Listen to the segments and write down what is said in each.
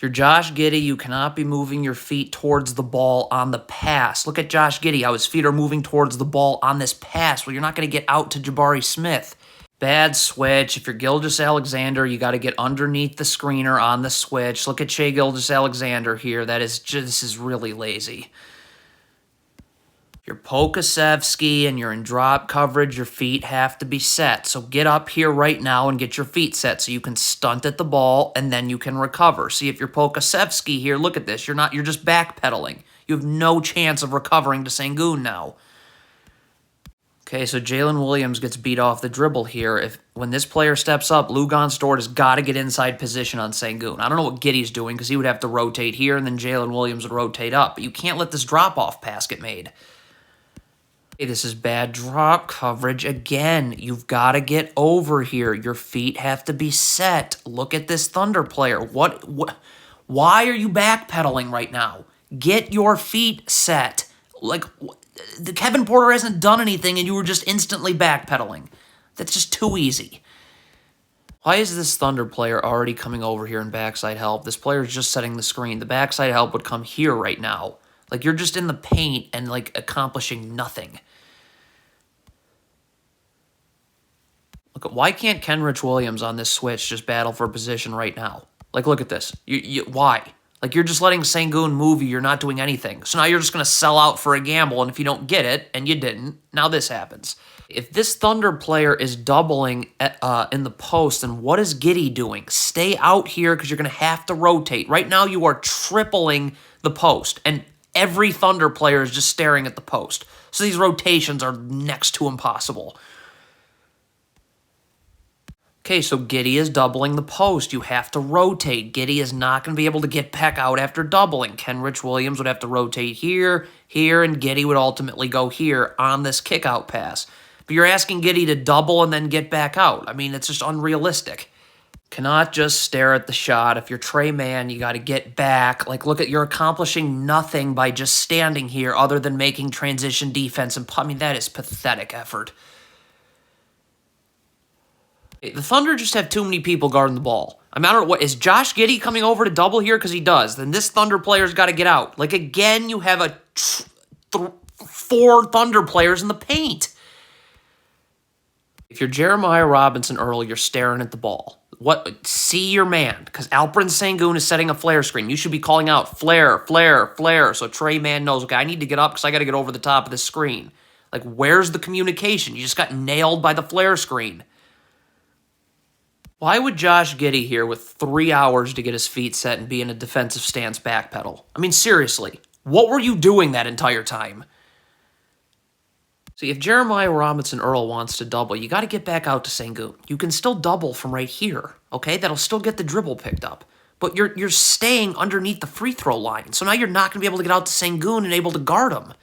If you're Josh Giddey, you cannot be moving your feet towards the ball on the pass. Look at Josh Giddey, how his feet are moving towards the ball on this pass. Well, you're not going to get out to Jabari Smith. Bad switch. If you're Gilgeous-Alexander, you got to get underneath the screener on the switch. Look at Shai Gilgeous-Alexander here. This is really lazy. If you're Pokusevski and you're in drop coverage, your feet have to be set. So get up here right now and get your feet set so you can stunt at the ball and then you can recover. See, if you're Pokusevski here, look at this. You're just backpedaling. You have no chance of recovering to Sengun now. Okay, so Jalen Williams gets beat off the dribble here. When this player steps up, Luguentz Dort has got to get inside position on Sengun. I don't know what Giddey's doing because he would have to rotate here and then Jalen Williams would rotate up. But you can't let this drop-off pass get made. Okay, this is bad drop coverage again. You've got to get over here. Your feet have to be set. Look at this Thunder player. Why are you backpedaling right now? Get your feet set. Like, Kevin Porter hasn't done anything and you were just instantly backpedaling. That's just too easy. Why is this Thunder player already coming over here in backside help? This player is just setting the screen. The backside help would come here right now. Like, you're just in the paint and, like, accomplishing nothing. Look, why can't Kenrich Williams on this switch just battle for position right now? Like, look at this. Why? Like, you're just letting Sengun move you. You're not doing anything. So now you're just going to sell out for a gamble, and if you don't get it, and you didn't, now this happens. If this Thunder player is doubling in the post, then what is Giddey doing? Stay out here because you're going to have to rotate. Right now you are tripling the post, and every Thunder player is just staring at the post. So these rotations are next to impossible. Okay, so Giddey is doubling the post. You have to rotate. Giddey is not going to be able to get back out after doubling. Kenrich Williams would have to rotate here, and Giddey would ultimately go here on this kick-out pass. But you're asking Giddey to double and then get back out. I mean, it's just unrealistic. Cannot just stare at the shot. If you're Tre Mann, you got to get back. Like, look at, you're accomplishing nothing by just standing here other than making transition defense. And I mean, that is pathetic effort. The Thunder just have too many people guarding the ball. I mean, I don't know, is Josh Giddey coming over to double here? Because he does. Then this Thunder player's got to get out. Like, again, you have 4 Thunder players in the paint. If you're Jeremiah Robinson Earl, you're staring at the ball. See your man, because Alperen Sengun is setting a flare screen. You should be calling out flare, flare, flare, so Tre Mann knows, okay, I need to get up because I got to get over the top of the screen. Like, where's the communication? You just got nailed by the flare screen. Why would Josh Giddey here with 3 hours to get his feet set and be in a defensive stance backpedal? I mean, seriously, what were you doing that entire time? See, if Jeremiah Robinson Earl wants to double, you got to get back out to Sengun. You can still double from right here, okay? That'll still get the dribble picked up. But you're staying underneath the free throw line, so now you're not going to be able to get out to Sengun and able to guard him.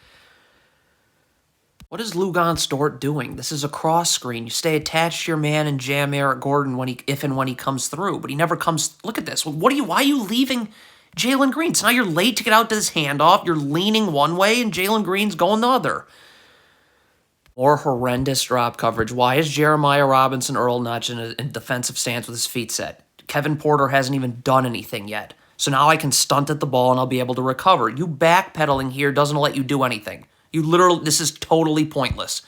What is Luguentz Dort doing? This is a cross screen. You stay attached to your man and jam Eric Gordon if and when he comes through, but he never comes. Look at this. Why are you leaving Jalen Green? So now you're late to get out to this handoff. You're leaning one way, and Jalen Green's going the other. More horrendous drop coverage. Why is Jeremiah Robinson Earl not in a defensive stance with his feet set? Kevin Porter hasn't even done anything yet. So now I can stunt at the ball and I'll be able to recover. You backpedaling here doesn't let you do anything. You literally, this is totally pointless.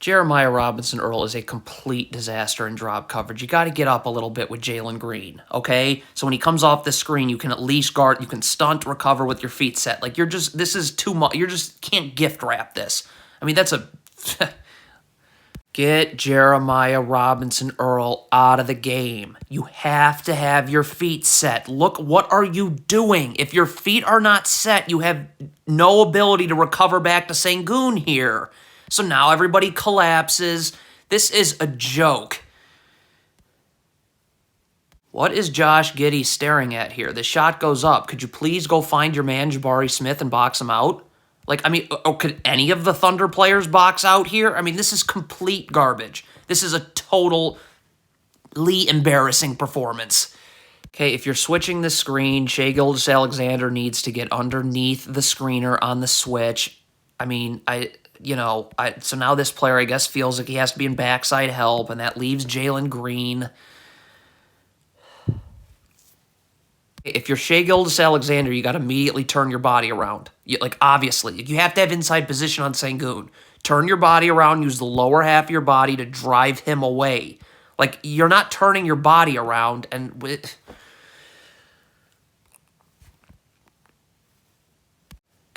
Jeremiah Robinson Earl is a complete disaster in drop coverage. You got to get up a little bit with Jalen Green, okay? So when he comes off the screen, you can at least guard, you can stunt, recover with your feet set. Like, this is too much. You just can't gift wrap this. I mean, that's a... Get Jeremiah Robinson Earl out of the game. You have to have your feet set. Look, what are you doing? If your feet are not set, you have no ability to recover back to Sengun here. So now everybody collapses. This is a joke. What is Josh Giddey staring at here? The shot goes up. Could you please go find your man Jabari Smith and box him out? Like, I mean, could any of the Thunder players box out here? I mean, this is complete garbage. This is a totally embarrassing performance. Okay, if you're switching the screen, Shai Gilgeous-Alexander needs to get underneath the screener on the switch. I mean, so now this player, I guess, feels like he has to be in backside help, and that leaves Jalen Green. If you're Shai Gilgeous-Alexander, you got to immediately turn your body around. Like, obviously. You have to have inside position on Sengun. Turn your body around, use the lower half of your body to drive him away. Like, you're not turning your body around and...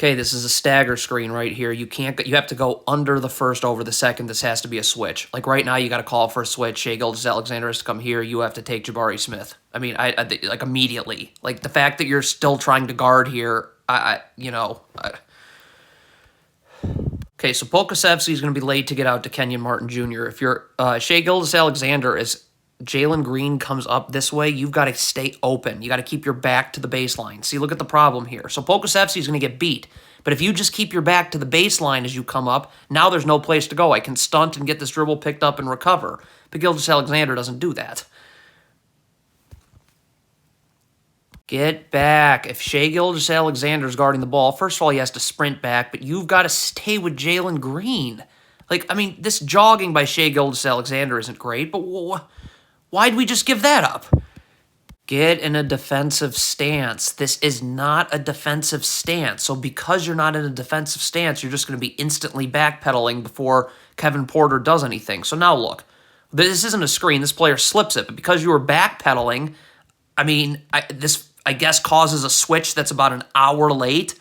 Okay, this is a stagger screen right here. You have to go under the first, over the second. This has to be a switch. Like right now, you got to call for a switch. Shai Gilgeous-Alexander has to come here. You have to take Jabari Smith. I mean, like immediately. Like the fact that you're still trying to guard here, Okay, so Pokusevski is going to be late to get out to Kenyon Martin Jr. If you're Shai Gilgeous-Alexander, as Jalen Green comes up this way, you've got to stay open. You got to keep your back to the baseline. See, look at the problem here. So Pokusevski is going to get beat. But if you just keep your back to the baseline as you come up, now there's no place to go. I can stunt and get this dribble picked up and recover. But Gilgeous-Alexander doesn't do that. Get back. If Shai Gilgeous-Alexander is guarding the ball, first of all, he has to sprint back, but you've got to stay with Jalen Green. Like, I mean, this jogging by Shai Gilgeous-Alexander isn't great, but why'd we just give that up? Get in a defensive stance. This is not a defensive stance. So because you're not in a defensive stance, you're just going to be instantly backpedaling before Kevin Porter does anything. So now look, this isn't a screen. This player slips it. But because you were backpedaling, I mean, this, I guess, causes a switch that's about an hour late.